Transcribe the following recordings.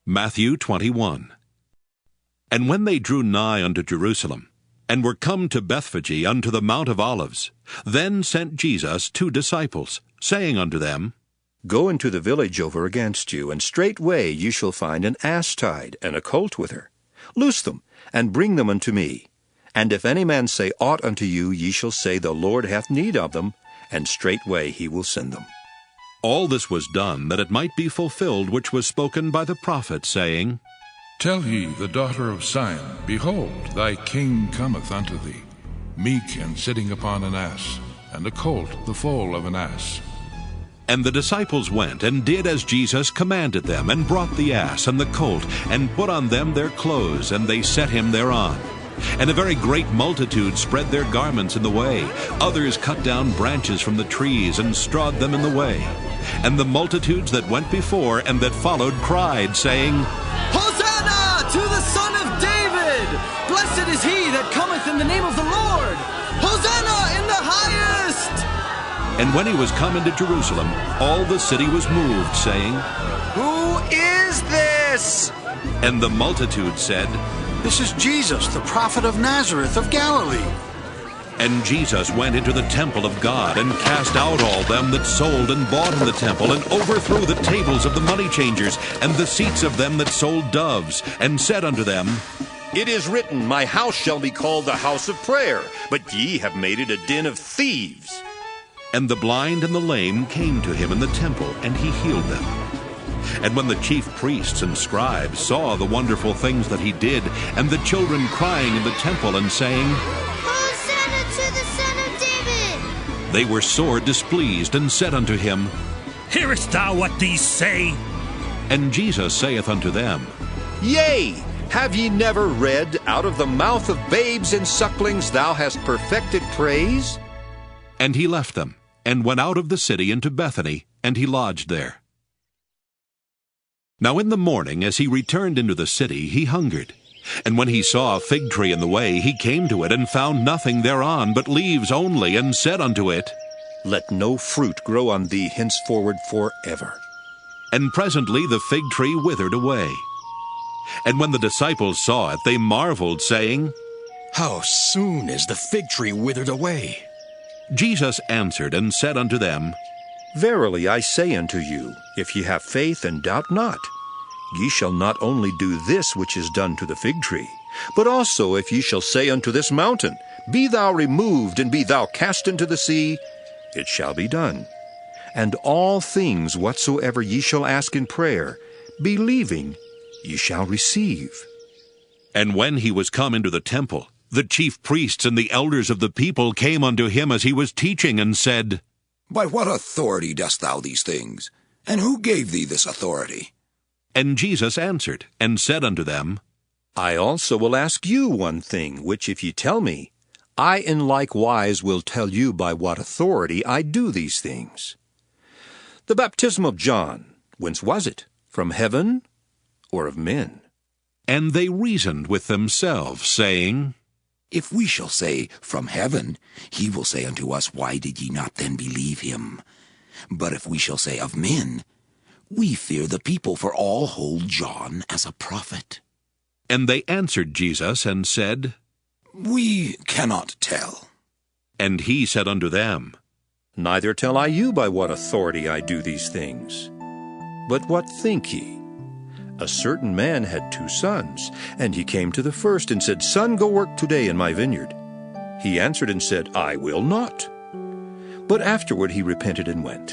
Matthew 21. And when they drew nigh unto Jerusalem, and were come to Bethphage unto the Mount of Olives, then sent Jesus 2 disciples, saying unto them, Go into the village over against you, and straightway ye shall find an ass tied, and a colt with her. Loose them, and bring them unto me. And if any man say aught unto you, ye shall say, The Lord hath need of them, and straightway he will send them. All this was done, that it might be fulfilled which was spoken by the prophet, saying, Tell ye the daughter of Zion, Behold, thy king cometh unto thee, meek and sitting upon an ass, and a colt the foal of an ass. And the disciples went, and did as Jesus commanded them, and brought the ass and the colt, and put on them their clothes, and they set him thereon. And a very great multitude spread their garments in the way. Others cut down branches from the trees, and strawed them in the way. And the multitudes that went before and that followed cried, saying, Hosanna to the Son of David! Blessed is he that cometh in the name of the Lord! Hosanna in the highest! And when he was come into Jerusalem, all the city was moved, saying, Who is this? And the multitude said, This is Jesus, the prophet of Nazareth of Galilee. And Jesus went into the temple of God, and cast out all them that sold and bought in the temple, and overthrew the tables of the money changers, and the seats of them that sold doves, and said unto them, It is written, My house shall be called the house of prayer, but ye have made it a den of thieves. And the blind and the lame came to him in the temple, and he healed them. And when the chief priests and scribes saw the wonderful things that he did, and the children crying in the temple and saying, Hosanna to the Son of David! They were sore displeased, and said unto him, Hearest thou what these say? And Jesus saith unto them, Yea, have ye never read, Out of the mouth of babes and sucklings thou hast perfected praise? And he left them, and went out of the city into Bethany, and he lodged there. Now in the morning, as he returned into the city, he hungered. And when he saw a fig tree in the way, he came to it, and found nothing thereon but leaves only, and said unto it, Let no fruit grow on thee henceforward forever. And presently the fig tree withered away. And when the disciples saw it, they marveled, saying, How soon is the fig tree withered away? Jesus answered and said unto them, Verily I say unto you, if ye have faith and doubt not, ye shall not only do this which is done to the fig tree, but also if ye shall say unto this mountain, Be thou removed, and be thou cast into the sea, it shall be done. And all things whatsoever ye shall ask in prayer, believing, ye shall receive. And when he was come into the temple, the chief priests and the elders of the people came unto him as he was teaching, and said, By what authority dost thou these things? And who gave thee this authority? And Jesus answered and said unto them, I also will ask you one thing, which if ye tell me, I in like wise will tell you by what authority I do these things. The baptism of John, whence was it? From heaven or of men? And they reasoned with themselves, saying, If we shall say, From heaven, he will say unto us, Why did ye not then believe him? But if we shall say, Of men, we fear the people, for all hold John as a prophet. And they answered Jesus, and said, We cannot tell. And he said unto them, Neither tell I you by what authority I do these things. But what think ye? A certain man had 2 sons, and he came to the first, and said, Son, go work today in my vineyard. He answered and said, I will not. But afterward he repented and went.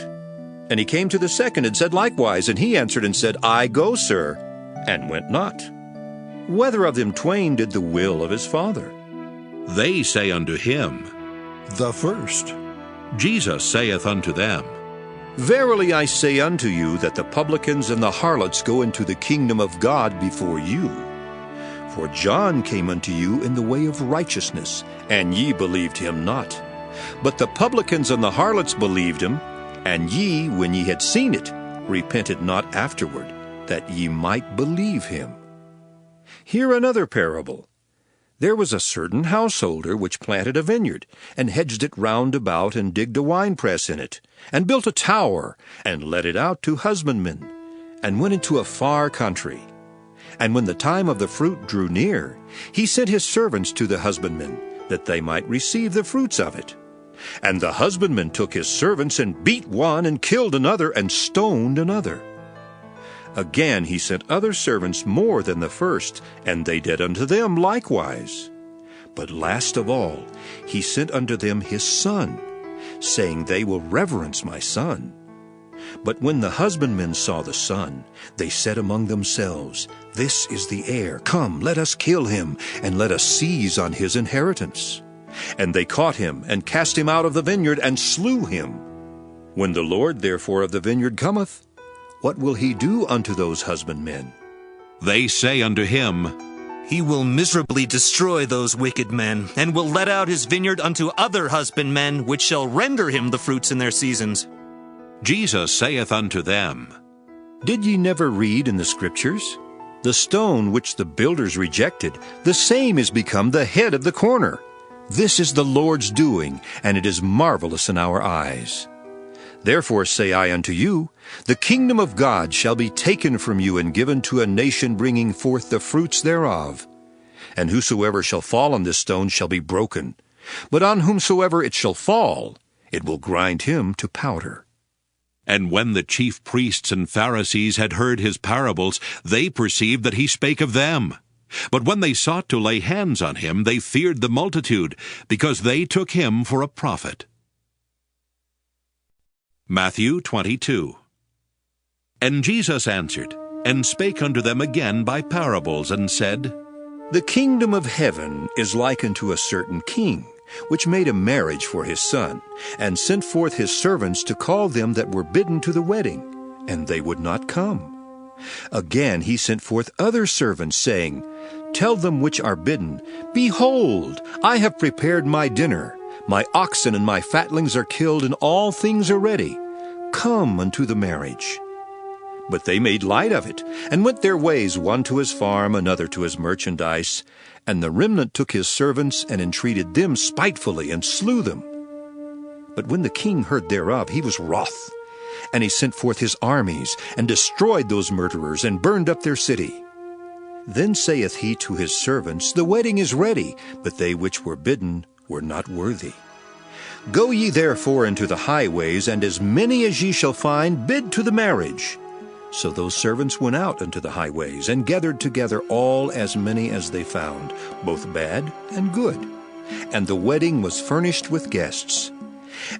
And he came to the second, and said likewise, and he answered and said, I go, sir, and went not. Whether of them twain did the will of his father? They say unto him, The first. Jesus saith unto them, Verily I say unto you, that the publicans and the harlots go into the kingdom of God before you. For John came unto you in the way of righteousness, and ye believed him not. But the publicans and the harlots believed him, and ye, when ye had seen it, repented not afterward, that ye might believe him. Hear another parable. There was a certain householder which planted a vineyard, and hedged it round about, and digged a winepress in it, and built a tower, and let it out to husbandmen, and went into a far country, And when the time of the fruit drew near, he sent his servants to the husbandmen, that they might receive the fruits of it. And the husbandman took his servants, and beat one, and killed another, and stoned another. Again he sent other servants more than the first, and they did unto them likewise. But last of all he sent unto them his son, saying, They will reverence my son. But when the husbandmen saw the son, they said among themselves, This is the heir. Come, let us kill him, and let us seize on his inheritance. And they caught him, and cast him out of the vineyard, and slew him. When the Lord therefore of the vineyard cometh, what will he do unto those husbandmen? They say unto him, He will miserably destroy those wicked men, and will let out his vineyard unto other husbandmen, which shall render him the fruits in their seasons. Jesus saith unto them, Did ye never read in the Scriptures? The stone which the builders rejected, the same is become the head of the corner. This is the Lord's doing, and it is marvelous in our eyes. Therefore say I unto you, the kingdom of God shall be taken from you, and given to a nation bringing forth the fruits thereof. And whosoever shall fall on this stone shall be broken, but on whomsoever it shall fall, it will grind him to powder. And when the chief priests and Pharisees had heard his parables, they perceived that he spake of them. But when they sought to lay hands on him, they feared the multitude, because they took him for a prophet. Matthew 22. And Jesus answered, and spake unto them again by parables, and said, The kingdom of heaven is like unto a certain king, which made a marriage for his son, and sent forth his servants to call them that were bidden to the wedding, and they would not come. Again he sent forth other servants, saying, Tell them which are bidden, Behold, I have prepared my dinner. My oxen and my fatlings are killed, and all things are ready. Come unto the marriage. But they made light of it, and went their ways, one to his farm, another to his merchandise. And the remnant took his servants, and entreated them spitefully, and slew them. But when the king heard thereof, he was wroth. And he sent forth his armies, and destroyed those murderers, and burned up their city. Then saith he to his servants, The wedding is ready, but they which were bidden were not worthy. Go ye therefore into the highways, and as many as ye shall find, bid to the marriage. So those servants went out into the highways, and gathered together all as many as they found, both bad and good. And the wedding was furnished with guests.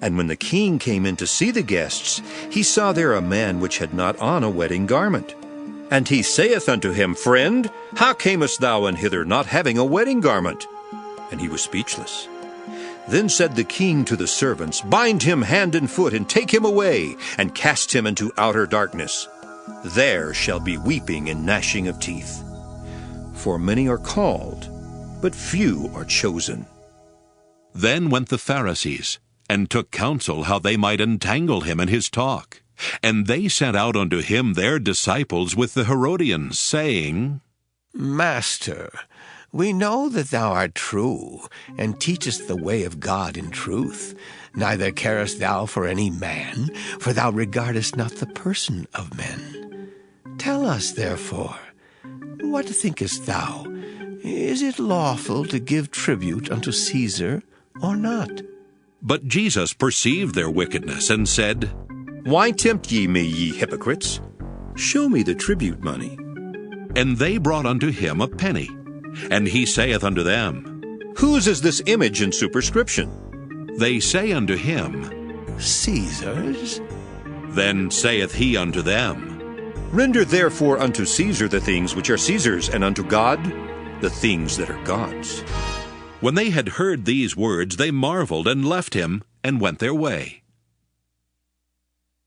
And when the king came in to see the guests, he saw there a man which had not on a wedding garment. And he saith unto him, Friend, how camest thou in hither, not having a wedding garment? And he was speechless. Then said the king to the servants, Bind him hand and foot, and take him away, and cast him into outer darkness. There shall be weeping and gnashing of teeth. For many are called, but few are chosen. Then went the Pharisees, and took counsel how they might entangle him in his talk. And they sent out unto him their disciples with the Herodians, saying, Master, we know that thou art true, and teachest the way of God in truth. Neither carest thou for any man, for thou regardest not the person of men. Tell us, therefore, what thinkest thou? Is it lawful to give tribute unto Caesar, or not? But Jesus perceived their wickedness, and said, Why tempt ye me, ye hypocrites? Show me the tribute money. And they brought unto him a penny. And he saith unto them, Whose is this image and superscription? They say unto him, Caesar's. Then saith he unto them, Render therefore unto Caesar the things which are Caesar's, and unto God the things that are God's. When they had heard these words, they marveled, and left him, and went their way.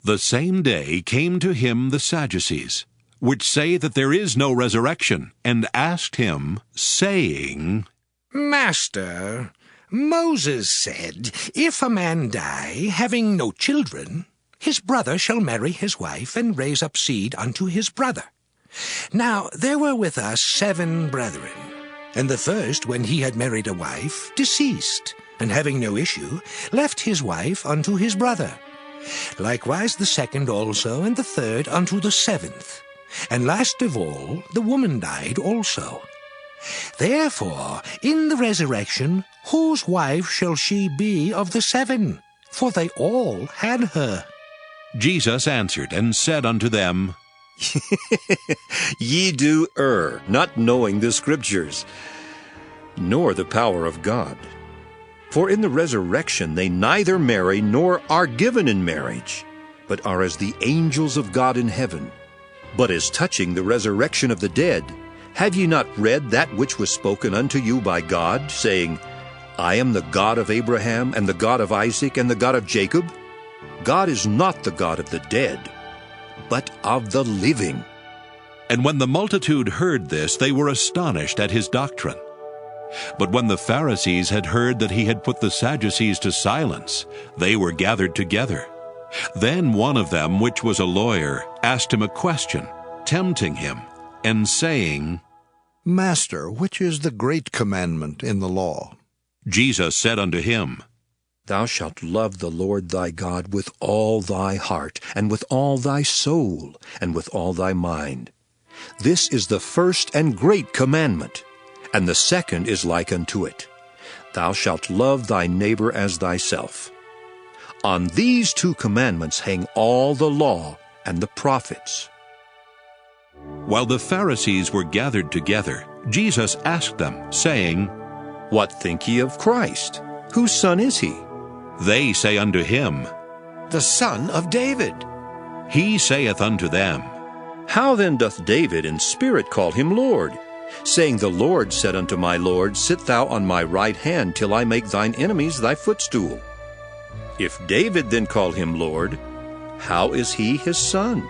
The same day came to him the Sadducees, which say that there is no resurrection, and asked him, saying, Master, Moses said, If a man die, having no children, his brother shall marry his wife, and raise up seed unto his brother. Now there were with us 7 brethren, and the first, when he had married a wife, deceased, and having no issue, left his wife unto his brother. Likewise the second also, and the third unto the 7th. And last of all, the woman died also. Therefore, in the resurrection, whose wife shall she be of the 7? For they all had her. Jesus answered and said unto them, Ye do err, not knowing the Scriptures, nor the power of God. For in the resurrection they neither marry nor are given in marriage, but are as the angels of God in heaven. But as touching the resurrection of the dead, have ye not read that which was spoken unto you by God, saying, I am the God of Abraham, and the God of Isaac, and the God of Jacob? God is not the God of the dead, but of the living. And when the multitude heard this, they were astonished at his doctrine. But when the Pharisees had heard that he had put the Sadducees to silence, they were gathered together. Then one of them, which was a lawyer, asked him a question, tempting him, and saying, Master, which is the great commandment in the law? Jesus said unto him, Thou shalt love the Lord thy God with all thy heart, and with all thy soul, and with all thy mind. This is the first and great commandment, and the second is like unto it. Thou shalt love thy neighbor as thyself. On these 2 commandments hang all the law and the prophets. While the Pharisees were gathered together, Jesus asked them, saying, What think ye of Christ? Whose son is he? They say unto him, The son of David. He saith unto them, How then doth David in spirit call him Lord? Saying, The Lord said unto my Lord, Sit thou on my right hand, till I make thine enemies thy footstool. If David then call him Lord, how is he his son?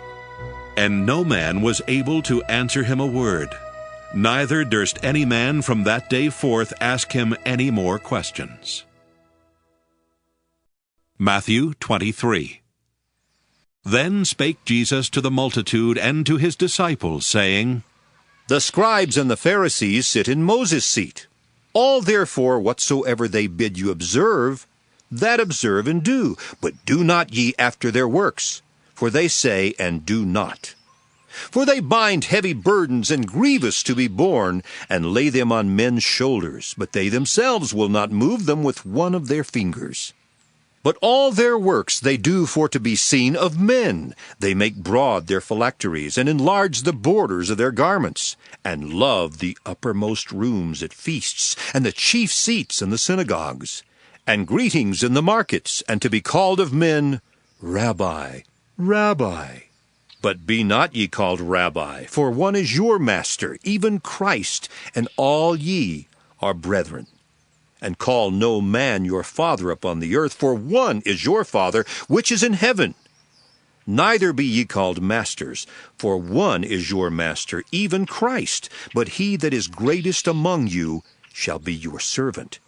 And no man was able to answer him a word, neither durst any man from that day forth ask him any more questions. Matthew 23. Then spake Jesus to the multitude and to his disciples, saying, The scribes and the Pharisees sit in Moses' seat. All therefore whatsoever they bid you observe, that observe and do, but do not ye after their works, for they say and do not. For they bind heavy burdens and grievous to be borne, and lay them on men's shoulders, but they themselves will not move them with one of their fingers. But all their works they do for to be seen of men. They make broad their phylacteries, and enlarge the borders of their garments, and love the uppermost rooms at feasts, and the chief seats in the synagogues, and greetings in the markets, and to be called of men, Rabbi, Rabbi. But be not ye called Rabbi, for one is your master, even Christ, and all ye are brethren. And call no man your father upon the earth, for one is your Father, which is in heaven. Neither be ye called masters, for one is your master, even Christ. But he that is greatest among you shall be your servant.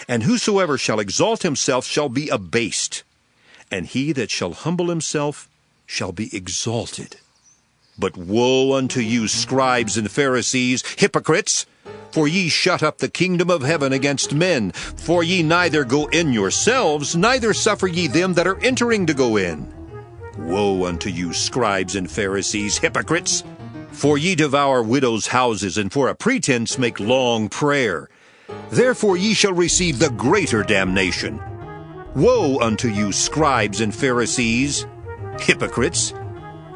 And whosoever shall exalt himself shall be abased, and he that shall humble himself shall be exalted. But woe unto you, scribes and Pharisees, hypocrites! For ye shut up the kingdom of heaven against men. For ye neither go in yourselves, neither suffer ye them that are entering to go in. Woe unto you, scribes and Pharisees, hypocrites! For ye devour widows' houses, and for a pretense make long prayer. Therefore ye shall receive the greater damnation. Woe unto you, scribes and Pharisees, hypocrites!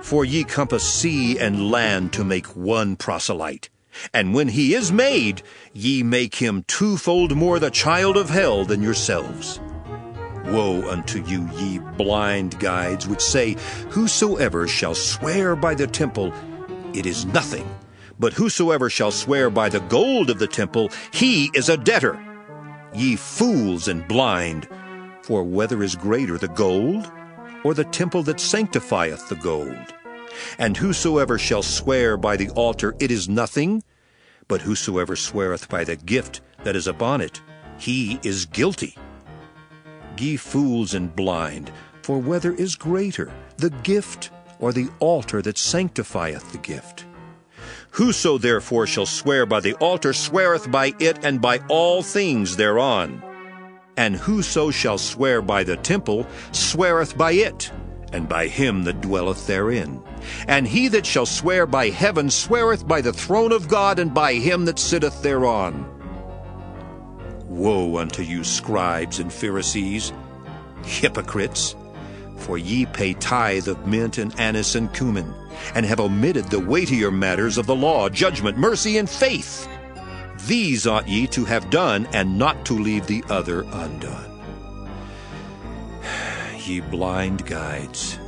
For ye compass sea and land to make one proselyte. And when he is made, ye make him 2-fold more the child of hell than yourselves. Woe unto you, ye blind guides, which say, Whosoever shall swear by the temple, it is nothing. But whosoever shall swear by the gold of the temple, he is a debtor. Ye fools and blind, for whether is greater, the gold, or the temple that sanctifieth the gold? And whosoever shall swear by the altar, it is nothing. But whosoever sweareth by the gift that is upon it, he is guilty. Ye fools and blind, for whether is greater, the gift or the altar that sanctifieth the gift? Whoso therefore shall swear by the altar sweareth by it and by all things thereon. And whoso shall swear by the temple sweareth by it, and by him that dwelleth therein. And he that shall swear by heaven sweareth by the throne of God, and by him that sitteth thereon. Woe unto you, scribes and Pharisees, hypocrites! For ye pay tithe of mint and anise and cumin, and have omitted the weightier matters of the law, judgment, mercy, and faith. These ought ye to have done, and not to leave the other undone. Ye blind guides,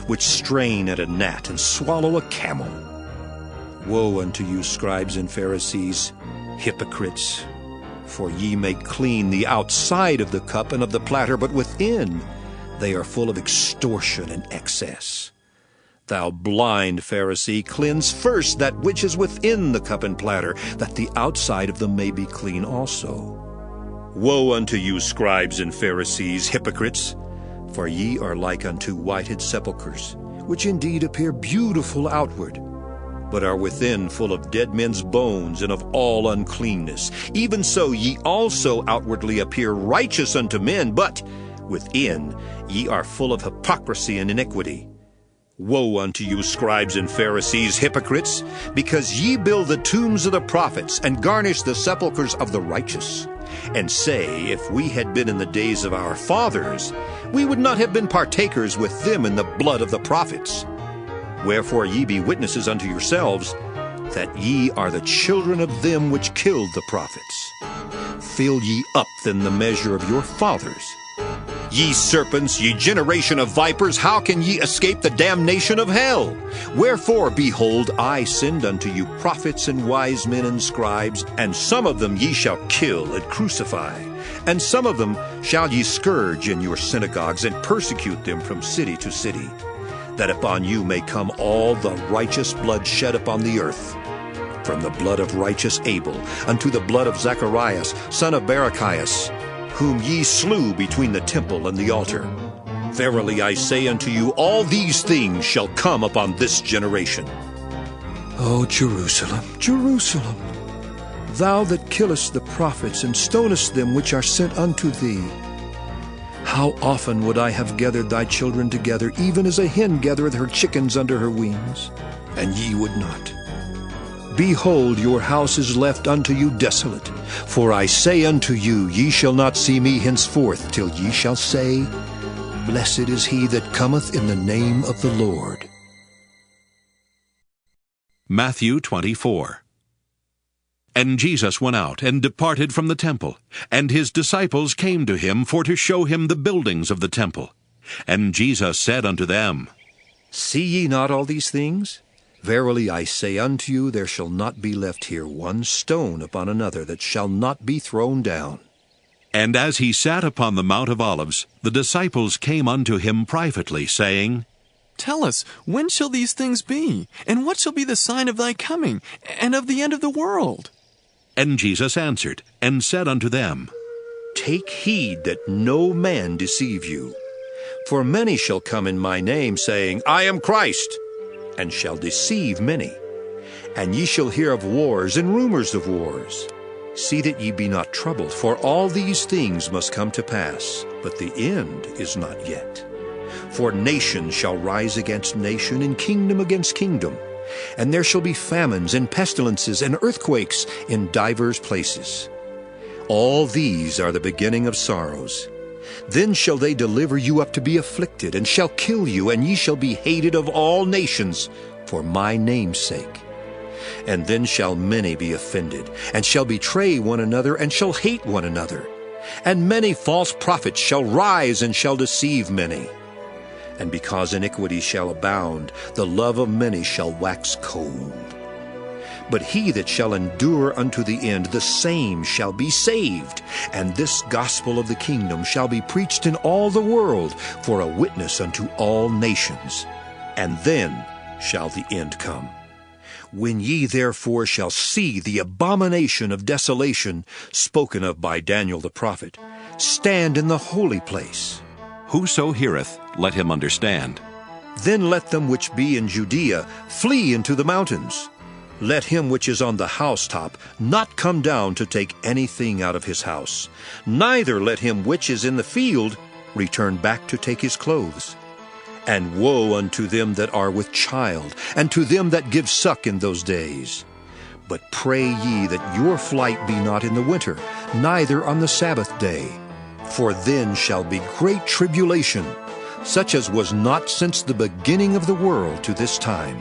which strain at a gnat and swallow a camel. Woe unto you, scribes and Pharisees, hypocrites! For ye make clean the outside of the cup and of the platter, but within they are full of extortion and excess. Thou blind Pharisee, cleanse first that which is within the cup and platter, that the outside of them may be clean also. Woe unto you, scribes and Pharisees, hypocrites! For ye are like unto whited sepulchres, which indeed appear beautiful outward, but are within full of dead men's bones and of all uncleanness. Even so ye also outwardly appear righteous unto men, but within ye are full of hypocrisy and iniquity. Woe unto you, scribes and Pharisees, hypocrites! Because ye build the tombs of the prophets, and garnish the sepulchres of the righteous, and say, if we had been in the days of our fathers, we would not have been partakers with them in the blood of the prophets. Wherefore ye be witnesses unto yourselves, that ye are the children of them which killed the prophets. Fill ye up then the measure of your fathers. Ye serpents, ye generation of vipers, how can ye escape the damnation of hell? Wherefore, behold, I send unto you prophets and wise men and scribes, and some of them ye shall kill and crucify, and some of them shall ye scourge in your synagogues, and persecute them from city to city, that upon you may come all the righteous blood shed upon the earth, from the blood of righteous Abel unto the blood of Zacharias, son of Barachias, whom ye slew between the temple and the altar. Verily I say unto you, all these things shall come upon this generation. O Jerusalem, Jerusalem, thou that killest the prophets and stonest them which are sent unto thee, how often would I have gathered thy children together, even as a hen gathereth her chickens under her wings, and ye would not. Behold, your house is left unto you desolate. For I say unto you, ye shall not see me henceforth, till ye shall say, Blessed is he that cometh in the name of the Lord. Matthew 24. And Jesus went out, and departed from the temple, and his disciples came to him for to show him the buildings of the temple. And Jesus said unto them, See ye not all these things? Verily I say unto you, there shall not be left here one stone upon another that shall not be thrown down. And as he sat upon the Mount of Olives, the disciples came unto him privately, saying, Tell us, when shall these things be? And what shall be the sign of thy coming, and of the end of the world? And Jesus answered, and said unto them, Take heed that no man deceive you. For many shall come in my name, saying, I am Christ, and shall deceive many. And ye shall hear of wars and rumors of wars. See that ye be not troubled, for all these things must come to pass, but the end is not yet. For nation shall rise against nation, and kingdom against kingdom. And there shall be famines and pestilences and earthquakes in divers places. All these are the beginning of sorrows. Then shall they deliver you up to be afflicted, and shall kill you, and ye shall be hated of all nations for my name's sake. And then shall many be offended, and shall betray one another, and shall hate one another. And many false prophets shall rise, and shall deceive many. And because iniquity shall abound, the love of many shall wax cold. But he that shall endure unto the end, the same shall be saved. And this gospel of the kingdom shall be preached in all the world for a witness unto all nations. And then shall the end come. When ye therefore shall see the abomination of desolation spoken of by Daniel the prophet, stand in the holy place. Whoso heareth, let him understand. Then let them which be in Judea flee into the mountains. Let him which is on the housetop not come down to take anything out of his house, neither let him which is in the field return back to take his clothes. And woe unto them that are with child, and to them that give suck in those days. But pray ye that your flight be not in the winter, neither on the Sabbath day. For then shall be great tribulation, such as was not since the beginning of the world to this time,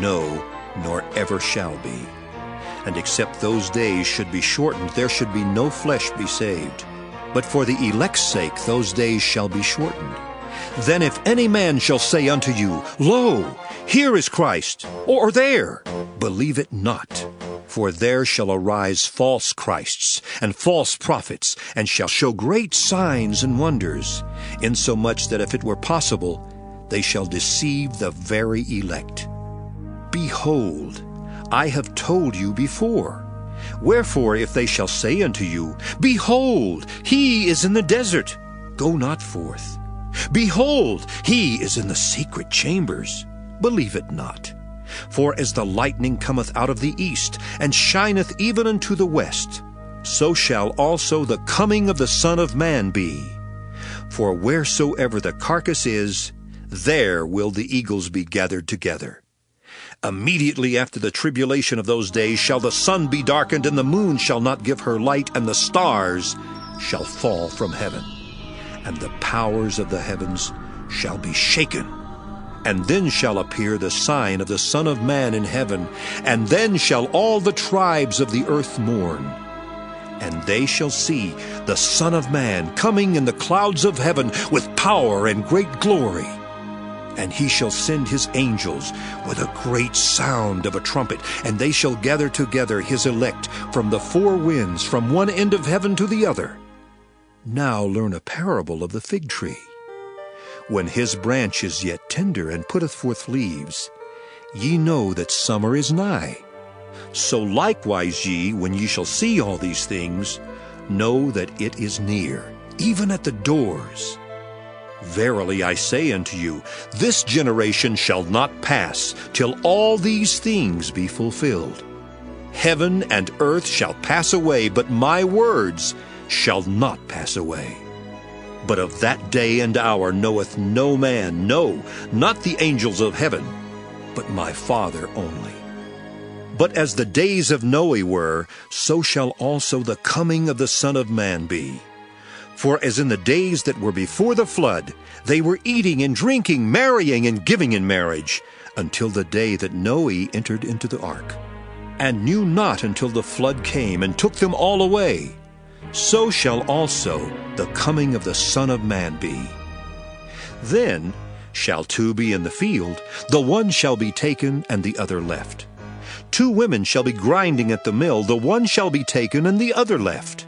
no, nor ever shall be. And except those days should be shortened, there should be no flesh be saved. But for the elect's sake those days shall be shortened. Then if any man shall say unto you, Lo, here is Christ, or there, believe it not. For there shall arise false Christs and false prophets, and shall show great signs and wonders, insomuch that if it were possible, they shall deceive the very elect. Behold, I have told you before. Wherefore, if they shall say unto you, Behold, he is in the desert, go not forth. Behold, he is in the secret chambers, believe it not. For as the lightning cometh out of the east, and shineth even unto the west, so shall also the coming of the Son of Man be. For wheresoever the carcass is, there will the eagles be gathered together. Immediately after the tribulation of those days shall the sun be darkened, and the moon shall not give her light, and the stars shall fall from heaven, and the powers of the heavens shall be shaken. And then shall appear the sign of the Son of Man in heaven, and then shall all the tribes of the earth mourn. And they shall see the Son of Man coming in the clouds of heaven with power and great glory. And he shall send his angels with a great sound of a trumpet, and they shall gather together his elect from the four winds, from one end of heaven to the other. Now learn a parable of the fig tree. When his branch is yet tender, and putteth forth leaves, ye know that summer is nigh. So likewise ye, when ye shall see all these things, know that it is near, even at the doors. Verily I say unto you, this generation shall not pass till all these things be fulfilled. Heaven and earth shall pass away, but my words shall not pass away. But of that day and hour knoweth no man, no, not the angels of heaven, but my Father only. But as the days of Noe were, so shall also the coming of the Son of Man be. For as in the days that were before the flood, they were eating and drinking, marrying and giving in marriage, until the day that Noe entered into the ark, and knew not until the flood came and took them all away. So shall also the coming of the Son of Man be. Then shall two be in the field, the one shall be taken and the other left. 2 women shall be grinding at the mill, the one shall be taken and the other left.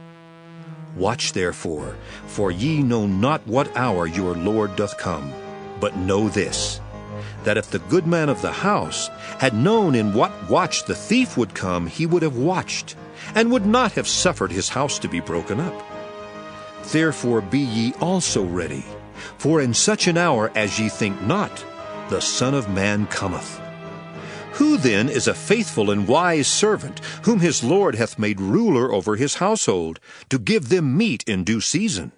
Watch therefore, for ye know not what hour your Lord doth come. But know this, that if the good man of the house had known in what watch the thief would come, he would have watched, and would not have suffered his house to be broken up. Therefore be ye also ready, for in such an hour as ye think not, the Son of Man cometh. Who then is a faithful and wise servant, whom his Lord hath made ruler over his household, to give them meat in due season?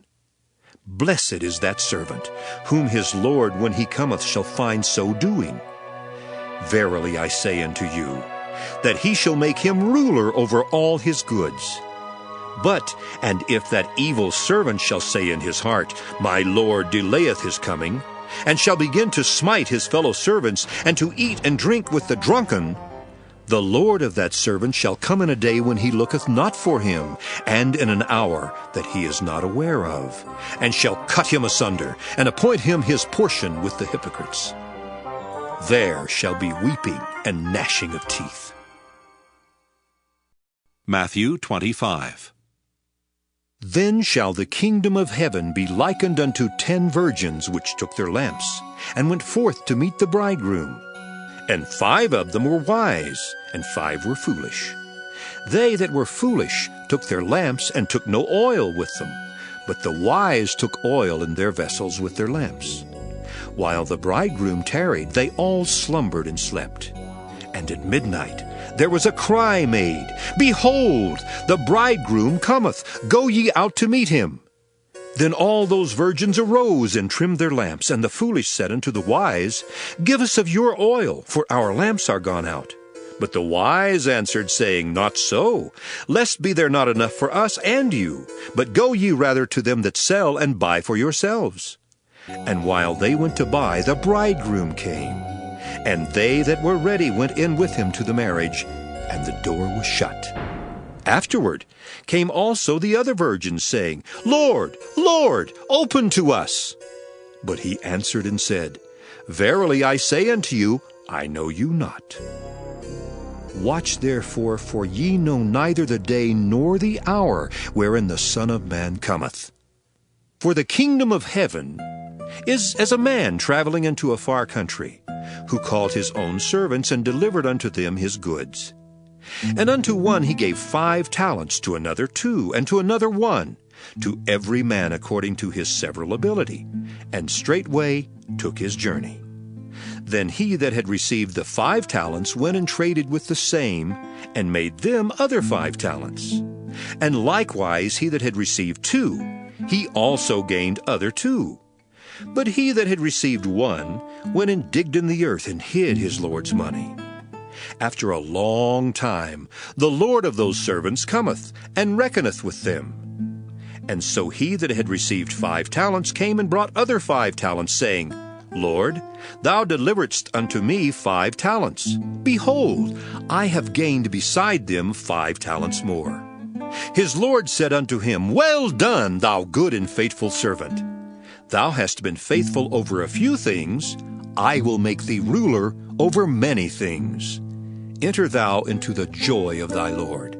Blessed is that servant, whom his Lord when he cometh shall find so doing. Verily I say unto you, that he shall make him ruler over all his goods. But, and if that evil servant shall say in his heart, My Lord delayeth his coming, and shall begin to smite his fellow servants, and to eat and drink with the drunken, the Lord of that servant shall come in a day when he looketh not for him, and in an hour that he is not aware of, and shall cut him asunder, and appoint him his portion with the hypocrites. There shall be weeping and gnashing of teeth. Matthew 25. Then shall the kingdom of heaven be likened unto 10 virgins which took their lamps, and went forth to meet the bridegroom. And 5 of them were wise, and 5 were foolish. They that were foolish took their lamps, and took no oil with them, but the wise took oil in their vessels with their lamps. While the bridegroom tarried, they all slumbered and slept. And at midnight there was a cry made, Behold, the bridegroom cometh, go ye out to meet him. Then all those virgins arose and trimmed their lamps. And the foolish said unto the wise, Give us of your oil, for our lamps are gone out. But the wise answered, saying, Not so, lest be there not enough for us and you. But go ye rather to them that sell, and buy for yourselves. And while they went to buy, the bridegroom came. And they that were ready went in with him to the marriage, and the door was shut. Afterward came also the other virgins, saying, Lord, Lord, open to us. But he answered and said, Verily I say unto you, I know you not. Watch therefore, for ye know neither the day nor the hour wherein the Son of Man cometh. For the kingdom of heaven is as a man traveling into a far country, who called his own servants, and delivered unto them his goods. And unto one he gave 5 talents, to another 2, and to another 1, to every man according to his several ability, and straightway took his journey. Then he that had received the 5 talents went and traded with the same, and made them other 5 talents. And likewise he that had received 2, he also gained other 2. But he that had received 1 went and digged in the earth, and hid his Lord's money. After a long time the Lord of those servants cometh, and reckoneth with them. And so he that had received 5 talents came and brought other 5 talents, saying, Lord, thou deliveredst unto me 5 talents. Behold, I have gained beside them 5 talents more. His Lord said unto him, Well done, thou good and faithful servant. Thou hast been faithful over a few things, I will make thee ruler over many things. Enter thou into the joy of thy Lord.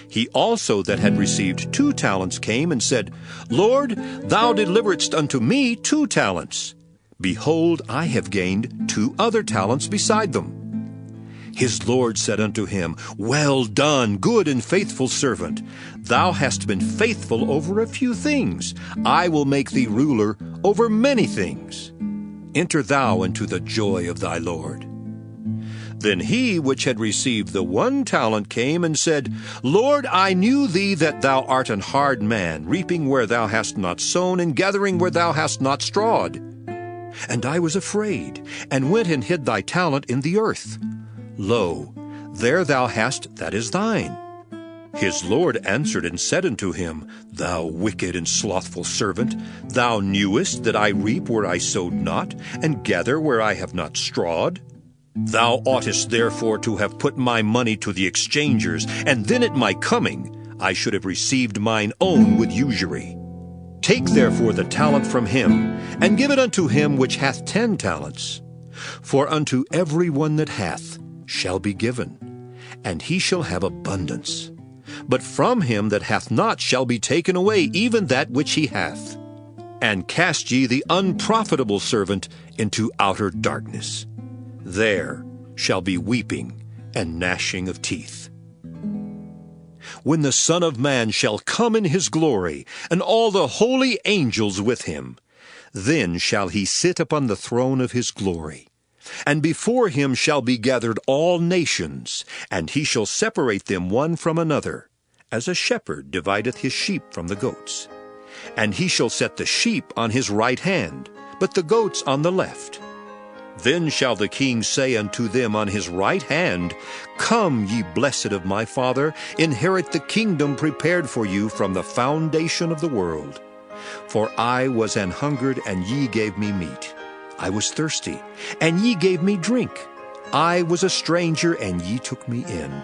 He also that had received 2 talents came and said, Lord, thou deliveredst unto me 2 talents. Behold, I have gained 2 other talents beside them. His Lord said unto him, Well done, good and faithful servant. Thou hast been faithful over a few things. I will make thee ruler over many things. Enter thou into the joy of thy Lord. Then he which had received the 1 talent came and said, Lord, I knew thee that thou art an hard man, reaping where thou hast not sown, and gathering where thou hast not strawed. And I was afraid, and went and hid thy talent in the earth. Lo, there thou hast that is thine. His Lord answered and said unto him, Thou wicked and slothful servant, thou knewest that I reap where I sowed not, and gather where I have not strawed? Thou oughtest therefore to have put my money to the exchangers, and then at my coming I should have received mine own with usury. Take therefore the talent from him, and give it unto him which hath 10 talents. For unto every one that hath shall be given, and he shall have abundance. But from him that hath not shall be taken away even that which he hath. And cast ye the unprofitable servant into outer darkness. There shall be weeping and gnashing of teeth. When the Son of Man shall come in his glory, and all the holy angels with him, then shall he sit upon the throne of his glory. And before him shall be gathered all nations, and he shall separate them one from another, as a shepherd divideth his sheep from the goats. And he shall set the sheep on his right hand, but the goats on the left. Then shall the king say unto them on his right hand, Come, ye blessed of my Father, inherit the kingdom prepared for you from the foundation of the world. For I was an hungered, and ye gave me meat. I was thirsty, and ye gave me drink. I was a stranger, and ye took me in.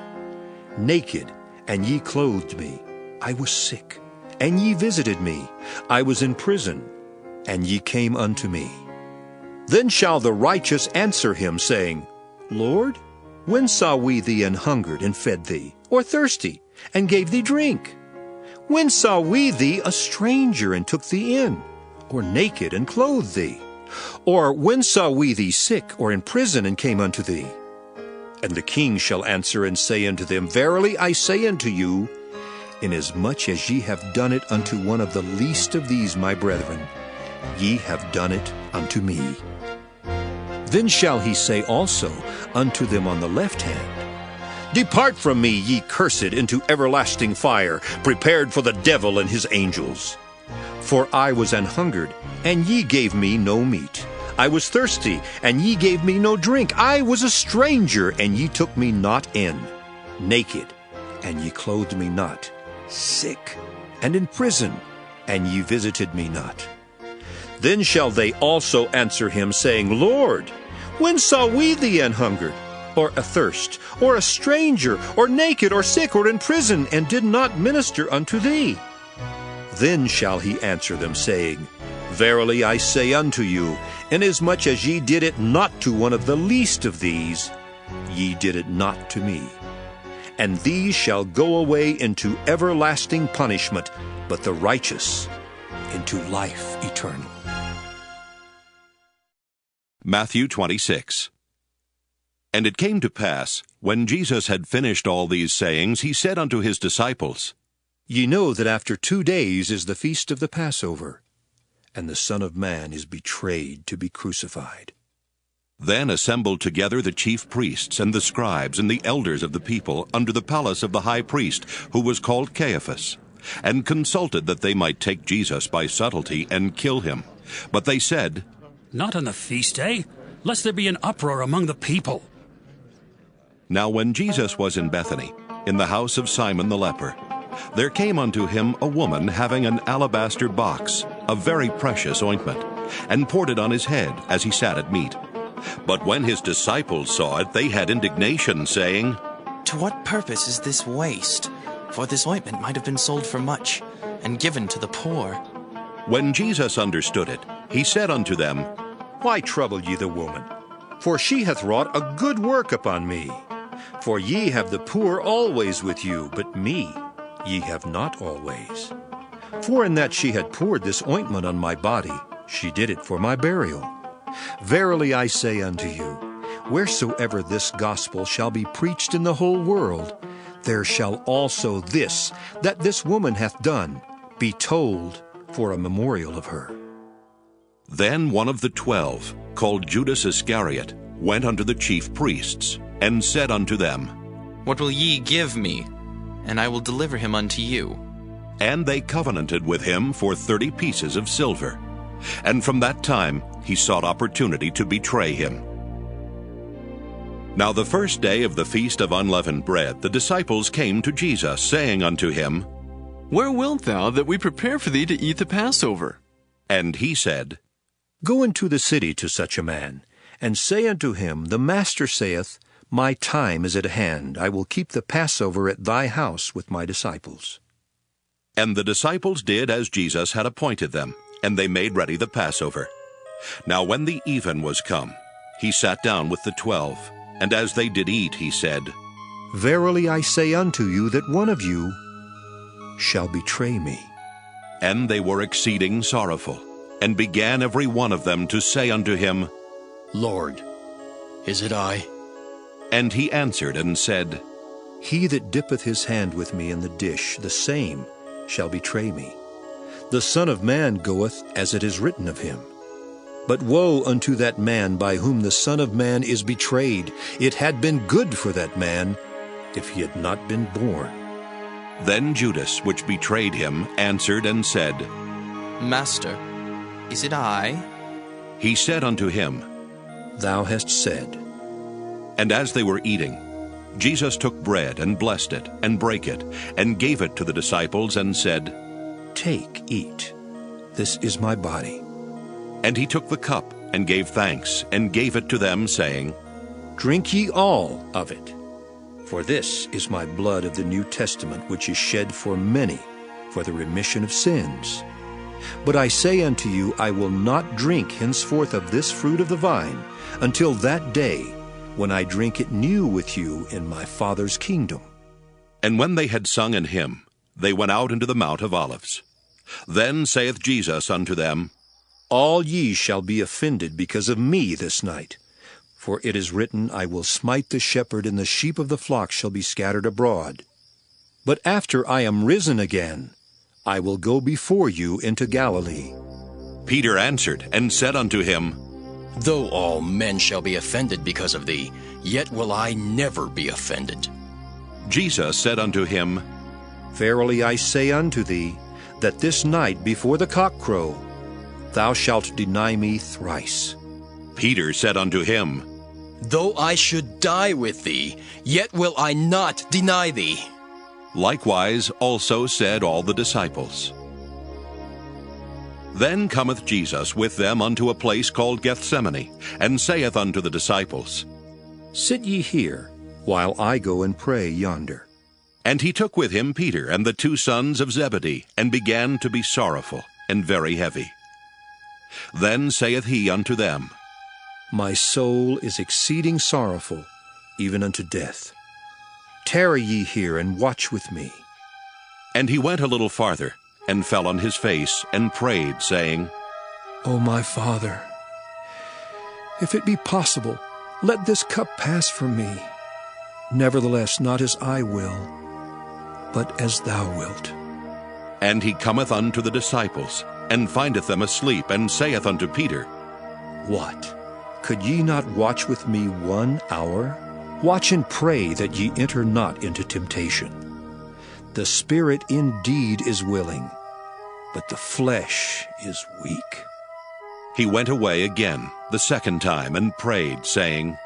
Naked, and ye clothed me. I was sick, and ye visited me. I was in prison, and ye came unto me. Then shall the righteous answer him, saying, Lord, when saw we thee an hungered, and fed thee, or thirsty, and gave thee drink? When saw we thee a stranger, and took thee in, or naked, and clothed thee? Or when saw we thee sick, or in prison, and came unto thee? And the king shall answer and say unto them, Verily I say unto you, inasmuch as ye have done it unto one of the least of these my brethren, ye have done it unto me. Then shall he say also unto them on the left hand, Depart from me, ye cursed, into everlasting fire, prepared for the devil and his angels. For I was an hungered, and ye gave me no meat. I was thirsty, and ye gave me no drink. I was a stranger, and ye took me not in. Naked, and ye clothed me not. Sick, and in prison, and ye visited me not. Then shall they also answer him, saying, Lord, when saw we thee an hungered, or athirst, or a stranger, or naked, or sick, or in prison, and did not minister unto thee? Then shall he answer them, saying, Verily I say unto you, inasmuch as ye did it not to one of the least of these, ye did it not to me. And these shall go away into everlasting punishment, but the righteous into life eternal. Matthew 26. And it came to pass, when Jesus had finished all these sayings, he said unto his disciples, Ye know that after 2 days is the feast of the Passover, and the Son of Man is betrayed to be crucified. Then assembled together the chief priests and the scribes and the elders of the people under the palace of the high priest, who was called Caiaphas, and consulted that they might take Jesus by subtlety and kill him. But they said, Not on the feast day, lest there be an uproar among the people. Now when Jesus was in Bethany, in the house of Simon the leper, there came unto him a woman having an alabaster box of very precious ointment, and poured it on his head as he sat at meat. But when his disciples saw it, they had indignation, saying, To what purpose is this waste? For this ointment might have been sold for much, and given to the poor. When Jesus understood it, he said unto them, Why trouble ye the woman? For she hath wrought a good work upon me. For ye have the poor always with you, but me ye have not always. For in that she had poured this ointment on my body, she did it for my burial. Verily I say unto you, wheresoever this gospel shall be preached in the whole world, there shall also this, that this woman hath done, be told for a memorial of her. Then one of the 12, called Judas Iscariot, went unto the chief priests, and said unto them, What will ye give me? And I will deliver him unto you. And they covenanted with him for 30 pieces of silver. And from that time he sought opportunity to betray him. Now the first day of the feast of unleavened bread, the disciples came to Jesus, saying unto him, Where wilt thou that we prepare for thee to eat the Passover? And he said, Go into the city to such a man, and say unto him, The Master saith, My time is at hand. I will keep the Passover at thy house with my disciples. And the disciples did as Jesus had appointed them, and they made ready the Passover. Now when the even was come, he sat down with the 12, and as they did eat, he said, Verily I say unto you that one of you shall betray me. And they were exceeding sorrowful, and began every one of them to say unto him, Lord, is it I? And he answered and said, He that dippeth his hand with me in the dish, the same shall betray me. The Son of Man goeth as it is written of him. But woe unto that man by whom the Son of Man is betrayed. It had been good for that man if he had not been born. Then Judas, which betrayed him, answered and said, Master, is it I? He said unto him, Thou hast said. And as they were eating, Jesus took bread and blessed it, and brake it, and gave it to the disciples, and said, Take, eat. This is my body. And he took the cup, and gave thanks, and gave it to them, saying, Drink ye all of it. For this is my blood of the New Testament, which is shed for many for the remission of sins. But I say unto you, I will not drink henceforth of this fruit of the vine, until that day when I drink it new with you in my Father's kingdom. And when they had sung an hymn, they went out into the Mount of Olives. Then saith Jesus unto them, All ye shall be offended because of me this night. For it is written, I will smite the shepherd, and the sheep of the flock shall be scattered abroad. But after I am risen again, I will go before you into Galilee. Peter answered and said unto him, Though all men shall be offended because of thee, yet will I never be offended. Jesus said unto him, Verily I say unto thee, that this night before the cock crow, thou shalt deny me thrice. Peter said unto him, Though I should die with thee, yet will I not deny thee. Likewise also said all the disciples. Then cometh Jesus with them unto a place called Gethsemane, and saith unto the disciples, Sit ye here, while I go and pray yonder. And he took with him Peter and the 2 sons of Zebedee, and began to be sorrowful and very heavy. Then saith he unto them, My soul is exceeding sorrowful, even unto death. Tarry ye here, and watch with me. And he went a little farther, and fell on his face, and prayed, saying, O my Father, if it be possible, let this cup pass from me. Nevertheless, not as I will, but as thou wilt. And he cometh unto the disciples, and findeth them asleep, and saith unto Peter, What? Could ye not watch with me 1 hour? Watch and pray that ye enter not into temptation. The spirit indeed is willing, but the flesh is weak. He went away again the 2nd time, and prayed, saying,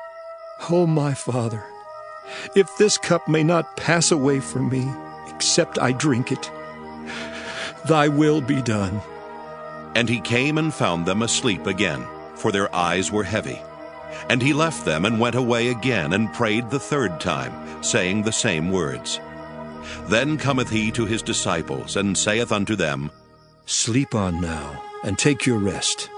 O my Father, if this cup may not pass away from me, except I drink it, thy will be done. And he came and found them asleep again, for their eyes were heavy. And he left them, and went away again, and prayed the 3rd time, saying the same words. Then cometh he to his disciples, and saith unto them, Sleep on now, and take your rest.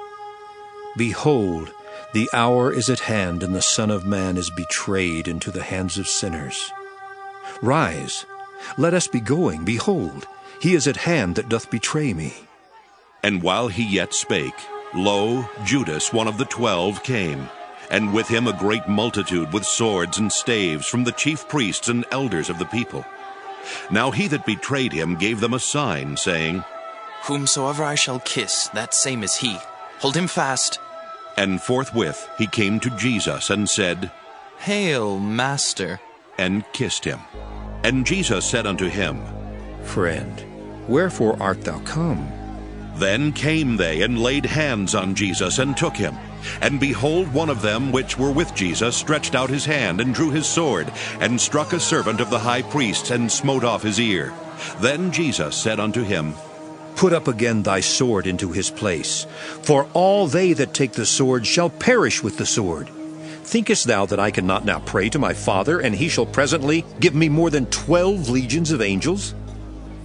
Behold, the hour is at hand, and the Son of Man is betrayed into the hands of sinners. Rise, let us be going. Behold, he is at hand that doth betray me. And while he yet spake, lo, Judas, one of the 12, came, and with him a great multitude with swords and staves from the chief priests and elders of the people. Now he that betrayed him gave them a sign, saying, Whomsoever I shall kiss, that same is he. Hold him fast. And forthwith he came to Jesus, and said, Hail, Master, and kissed him. And Jesus said unto him, Friend, wherefore art thou come? Then came they, and laid hands on Jesus, and took him. And behold, one of them which were with Jesus stretched out his hand, and drew his sword, and struck a servant of the high priest, and smote off his ear. Then Jesus said unto him, Put up again thy sword into his place, for all they that take the sword shall perish with the sword. Thinkest thou that I cannot now pray to my Father, and he shall presently give me more than 12 legions of angels?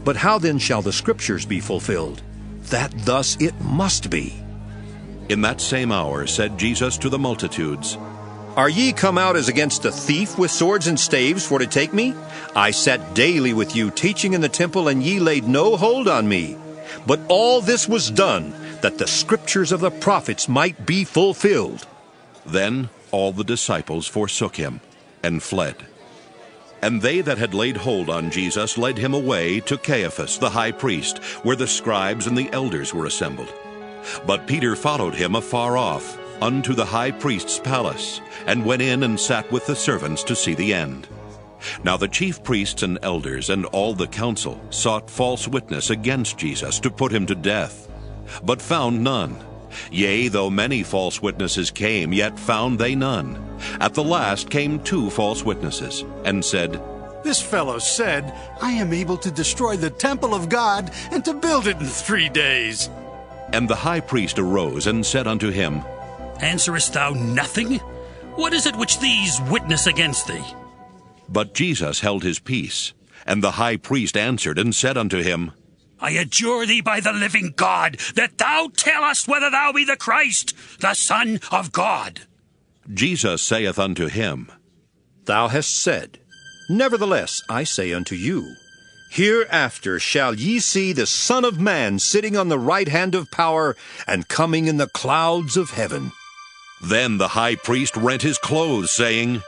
But how then shall the Scriptures be fulfilled, that thus it must be? In that same hour said Jesus to the multitudes, Are ye come out as against a thief with swords and staves for to take me? I sat daily with you teaching in the temple, and ye laid no hold on me. But all this was done, that the Scriptures of the prophets might be fulfilled. Then all the disciples forsook him, and fled. And they that had laid hold on Jesus led him away to Caiaphas the high priest, where the scribes and the elders were assembled. But Peter followed him afar off, unto the high priest's palace, and went in and sat with the servants to see the end. Now the chief priests and elders and all the council sought false witness against Jesus to put him to death, but found none. Yea, though many false witnesses came, yet found they none. At the last came 2 false witnesses, and said, This fellow said, I am able to destroy the temple of God and to build it in 3 days. And the high priest arose and said unto him, Answerest thou nothing? What is it which these witness against thee? But Jesus held his peace. And the high priest answered and said unto him, I adjure thee by the living God, that thou tell us whether thou be the Christ, the Son of God. Jesus saith unto him, Thou hast said. Nevertheless, I say unto you, hereafter shall ye see the Son of Man sitting on the right hand of power, and coming in the clouds of heaven. Then the high priest rent his clothes, saying,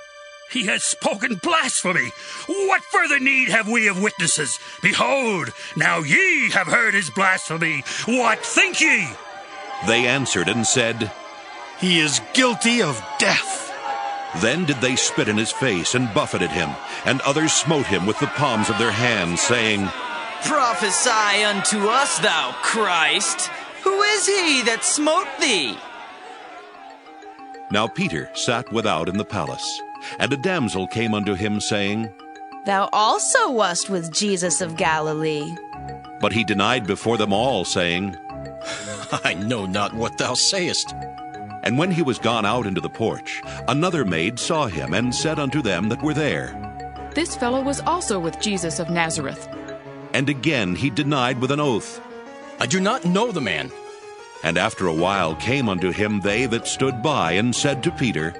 He has spoken blasphemy. What further need have we of witnesses? Behold, now ye have heard his blasphemy. What think ye? They answered and said, He is guilty of death. Then did they spit in his face and buffeted him, and others smote him with the palms of their hands, saying, Prophesy unto us, thou Christ. Who is he that smote thee? Now Peter sat without in the palace, and a damsel came unto him, saying, Thou also wast with Jesus of Galilee. But he denied before them all, saying, I know not what thou sayest. And when he was gone out into the porch, another maid saw him, and said unto them that were there, This fellow was also with Jesus of Nazareth. And again he denied with an oath. I do not know the man. And after a while came unto him they that stood by, and said to Peter,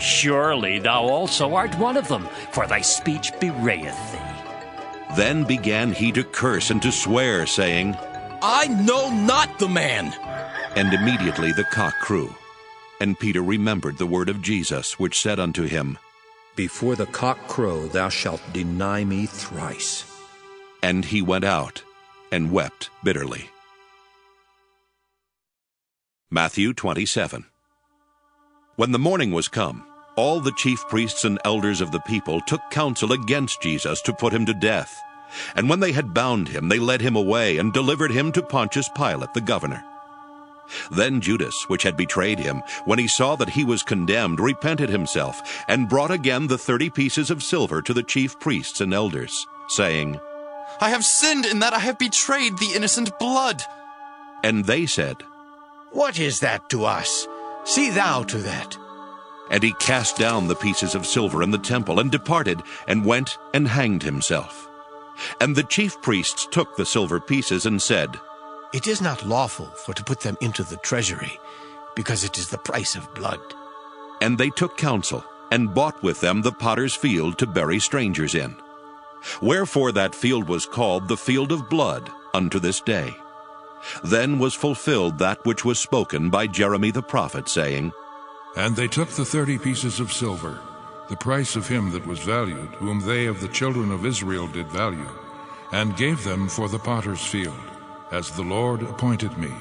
Surely thou also art one of them, for thy speech bewrayeth thee. Then began he to curse and to swear, saying, I know not the man. And immediately the cock crew. And Peter remembered the word of Jesus, which said unto him, Before the cock crow thou shalt deny me thrice. And he went out, and wept bitterly. Matthew 27. When the morning was come, all the chief priests and elders of the people took counsel against Jesus to put him to death. And when they had bound him, they led him away, and delivered him to Pontius Pilate the governor. Then Judas, which had betrayed him, when he saw that he was condemned, repented himself, and brought again the 30 pieces of silver to the chief priests and elders, saying, I have sinned in that I have betrayed the innocent blood. And they said, What is that to us? See thou to that. And he cast down the pieces of silver in the temple, and departed, and went and hanged himself. And the chief priests took the silver pieces, and said, It is not lawful for to put them into the treasury, because it is the price of blood. And they took counsel, and bought with them the potter's field to bury strangers in. Wherefore that field was called the field of blood unto this day. Then was fulfilled that which was spoken by Jeremy the prophet, saying, And they took the 30 pieces of silver, the price of him that was valued, whom they of the children of Israel did value, and gave them for the potter's field, as the Lord appointed me.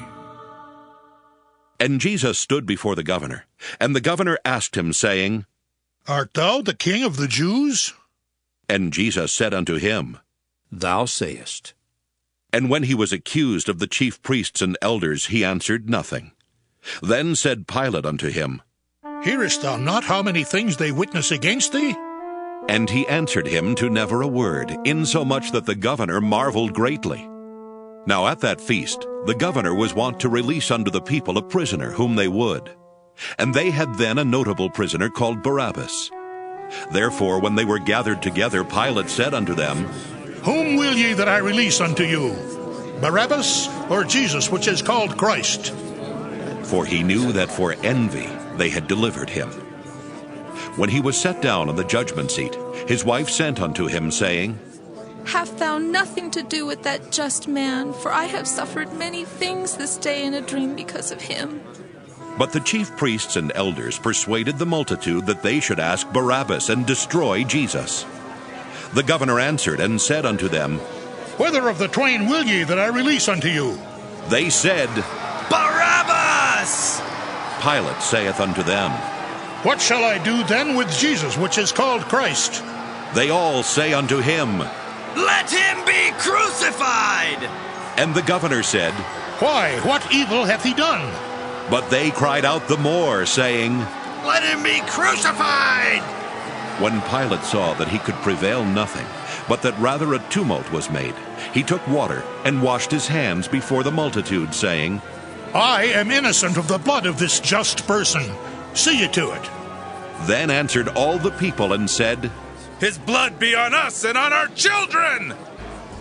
And Jesus stood before the governor, and the governor asked him, saying, Art thou the king of the Jews? And Jesus said unto him, Thou sayest. And when he was accused of the chief priests and elders, he answered nothing. Then said Pilate unto him, Hearest thou not how many things they witness against thee? And he answered him to never a word, insomuch that the governor marveled greatly. Now at that feast the governor was wont to release unto the people a prisoner whom they would. And they had then a notable prisoner called Barabbas. Therefore when they were gathered together, Pilate said unto them, Whom will ye that I release unto you, Barabbas or Jesus, which is called Christ? For he knew that for envy they had delivered him. When he was set down on the judgment seat, his wife sent unto him, saying, Have thou nothing to do with that just man, for I have suffered many things this day in a dream because of him. But the chief priests and elders persuaded the multitude that they should ask Barabbas and destroy Jesus. The governor answered and said unto them, Whether of the twain will ye that I release unto you? They said, Barabbas! Pilate saith unto them, What shall I do then with Jesus, which is called Christ? They all say unto him, Let him be crucified! And the governor said, Why, what evil hath he done? But they cried out the more, saying, Let him be crucified! When Pilate saw that he could prevail nothing, but that rather a tumult was made, he took water and washed his hands before the multitude, saying, I am innocent of the blood of this just person. See ye to it. Then answered all the people and said, His blood be on us and on our children!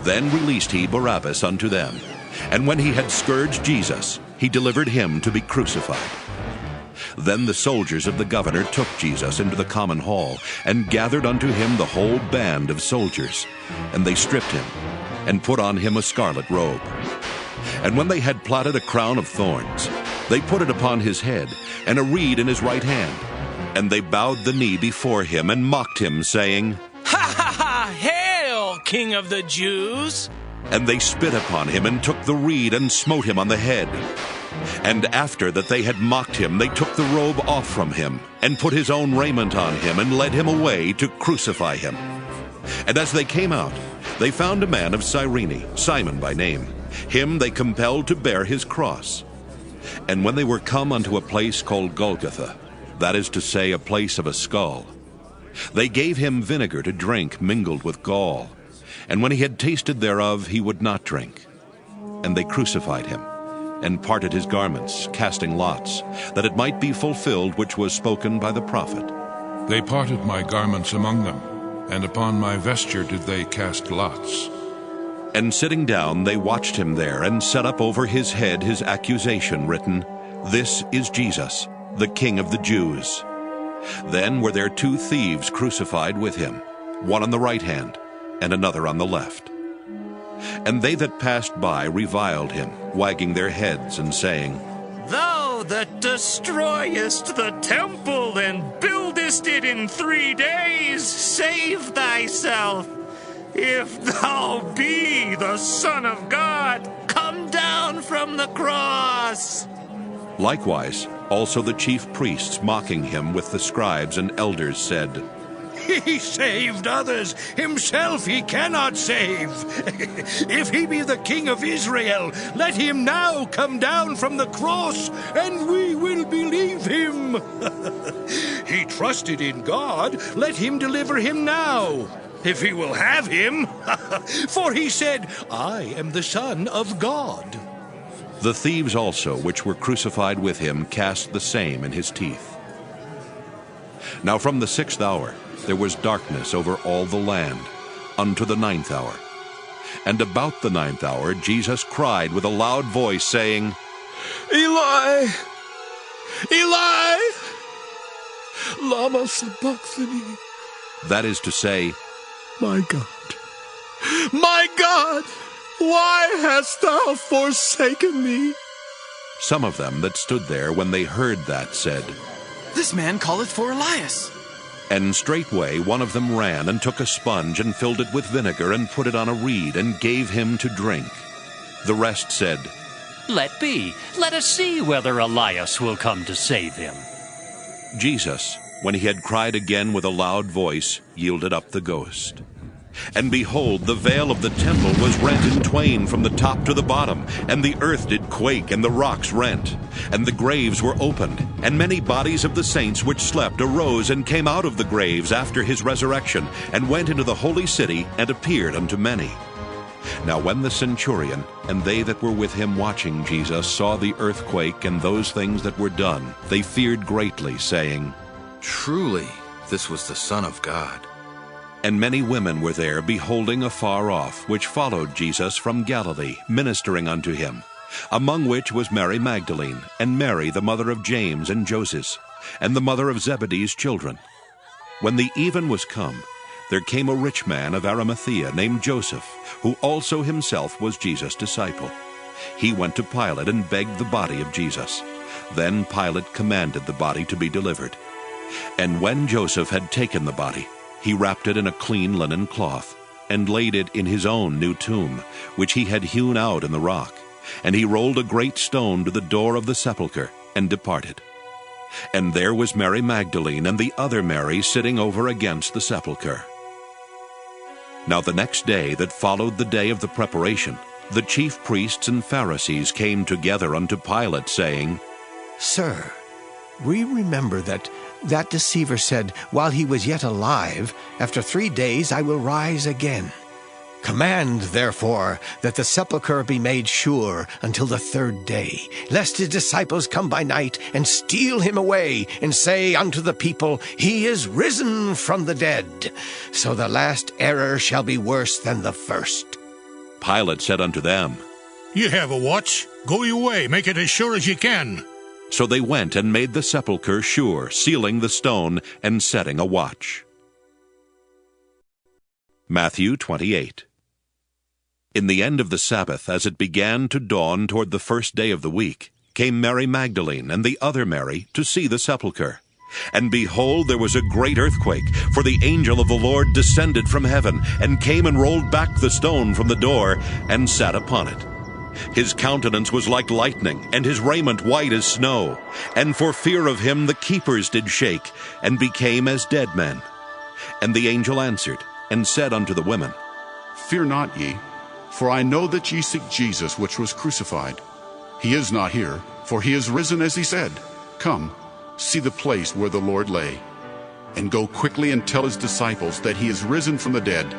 Then released he Barabbas unto them. And when he had scourged Jesus, he delivered him to be crucified. Then the soldiers of the governor took Jesus into the common hall, and gathered unto him the whole band of soldiers. And they stripped him, and put on him a scarlet robe. And when they had platted a crown of thorns, they put it upon his head, and a reed in his right hand. And they bowed the knee before him, and mocked him, saying, Ha ha ha! Hail, King of the Jews! And they spit upon him, and took the reed, and smote him on the head. And after that they had mocked him, they took the robe off from him, and put his own raiment on him, and led him away to crucify him. And as they came out, they found a man of Cyrene, Simon by name. Him they compelled to bear his cross. And when they were come unto a place called Golgotha, that is to say, a place of a skull, they gave him vinegar to drink mingled with gall. And when he had tasted thereof, he would not drink. And they crucified him, and parted his garments, casting lots, that it might be fulfilled which was spoken by the prophet. They parted my garments among them, and upon my vesture did they cast lots. And sitting down, they watched him there, and set up over his head his accusation, written, This is Jesus, the King of the Jews. Then were there 2 thieves crucified with him, one on the right hand, and another on the left. And they that passed by reviled him, wagging their heads, and saying, Thou that destroyest the temple and buildest it in 3 days, save thyself. If thou be the Son of God, come down from the cross. Likewise, also the chief priests, mocking him with the scribes and elders, said, He saved others, himself he cannot save. If he be the King of Israel, let him now come down from the cross, and we will believe him. He trusted in God, let him deliver him now, if he will have him. For he said, I am the Son of God. The thieves also, which were crucified with him, cast the same in his teeth. Now from the 6th hour there was darkness over all the land, unto the 9th hour. And about the 9th hour Jesus cried with a loud voice, saying, Eli, Eli, lama sabachthani. That is to say, My God, why hast thou forsaken me? Some of them that stood there, when they heard that, said, This man calleth for Elias. And straightway one of them ran, and took a sponge, and filled it with vinegar, and put it on a reed, and gave him to drink. The rest said, Let be. Let us see whether Elias will come to save him. Jesus, when he had cried again with a loud voice, yielded up the ghost. And behold, the veil of the temple was rent in twain from the top to the bottom, and the earth did quake, and the rocks rent. And the graves were opened, and many bodies of the saints which slept arose and came out of the graves after his resurrection, and went into the holy city, and appeared unto many. Now when the centurion and they that were with him watching Jesus saw the earthquake and those things that were done, they feared greatly, saying, Truly, this was the Son of God. And many women were there, beholding afar off, which followed Jesus from Galilee, ministering unto him, among which was Mary Magdalene, and Mary the mother of James and Joses, and the mother of Zebedee's children. When the even was come, there came a rich man of Arimathea named Joseph, who also himself was Jesus' disciple. He went to Pilate and begged the body of Jesus. Then Pilate commanded the body to be delivered. And when Joseph had taken the body, he wrapped it in a clean linen cloth, and laid it in his own new tomb, which he had hewn out in the rock. And he rolled a great stone to the door of the sepulchre, and departed. And there was Mary Magdalene and the other Mary sitting over against the sepulchre. Now the next day that followed the day of the preparation, the chief priests and Pharisees came together unto Pilate, saying, Sir, we remember that deceiver said, while he was yet alive, After 3 days I will rise again. Command, therefore, that the sepulchre be made sure until the 3rd day, lest his disciples come by night and steal him away, and say unto the people, He is risen from the dead. So the last error shall be worse than the first. Pilate said unto them, Ye have a watch. Go your way, make it as sure as ye can. So they went and made the sepulchre sure, sealing the stone, and setting a watch. Matthew 28. In the end of the Sabbath, as it began to dawn toward the 1st day of the week, came Mary Magdalene and the other Mary to see the sepulchre. And behold, there was a great earthquake, for the angel of the Lord descended from heaven, and came and rolled back the stone from the door, and sat upon it. His countenance was like lightning, and his raiment white as snow. And for fear of him the keepers did shake, and became as dead men. And the angel answered, and said unto the women, Fear not ye, for I know that ye seek Jesus, which was crucified. He is not here, for he is risen as he said. Come, see the place where the Lord lay. And go quickly and tell his disciples that he is risen from the dead.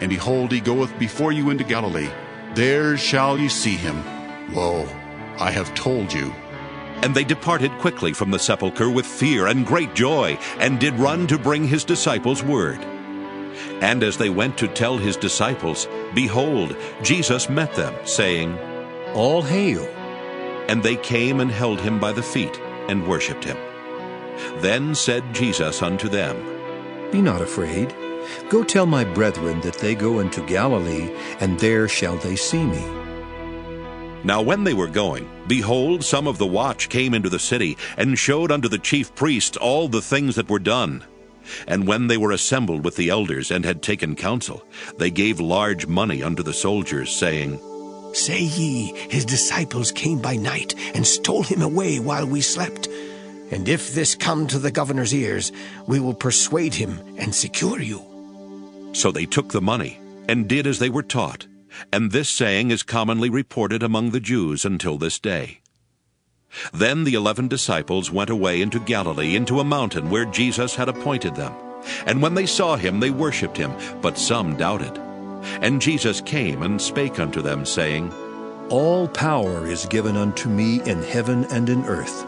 And behold, he goeth before you into Galilee. There shall ye see him. Lo, I have told you. And they departed quickly from the sepulchre with fear and great joy, and did run to bring his disciples word. And as they went to tell his disciples, behold, Jesus met them, saying, All hail. And they came and held him by the feet, and worshipped him. Then said Jesus unto them, Be not afraid. Go tell my brethren that they go into Galilee, and there shall they see me. Now when they were going, behold, some of the watch came into the city, and showed unto the chief priests all the things that were done. And when they were assembled with the elders, and had taken counsel, they gave large money unto the soldiers, saying, Say ye, his disciples came by night, and stole him away while we slept. And if this come to the governor's ears, we will persuade him and secure you. So they took the money, and did as they were taught. And this saying is commonly reported among the Jews until this day. Then the 11 disciples went away into Galilee, into a mountain where Jesus had appointed them. And when they saw him, they worshipped him, but some doubted. And Jesus came and spake unto them, saying, All power is given unto me in heaven and in earth.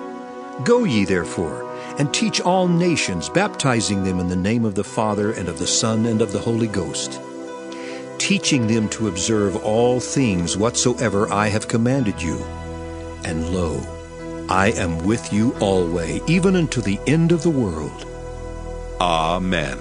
Go ye therefore, and teach all nations, baptizing them in the name of the Father, and of the Son, and of the Holy Ghost, teaching them to observe all things whatsoever I have commanded you. And lo, I am with you always, even unto the end of the world. Amen.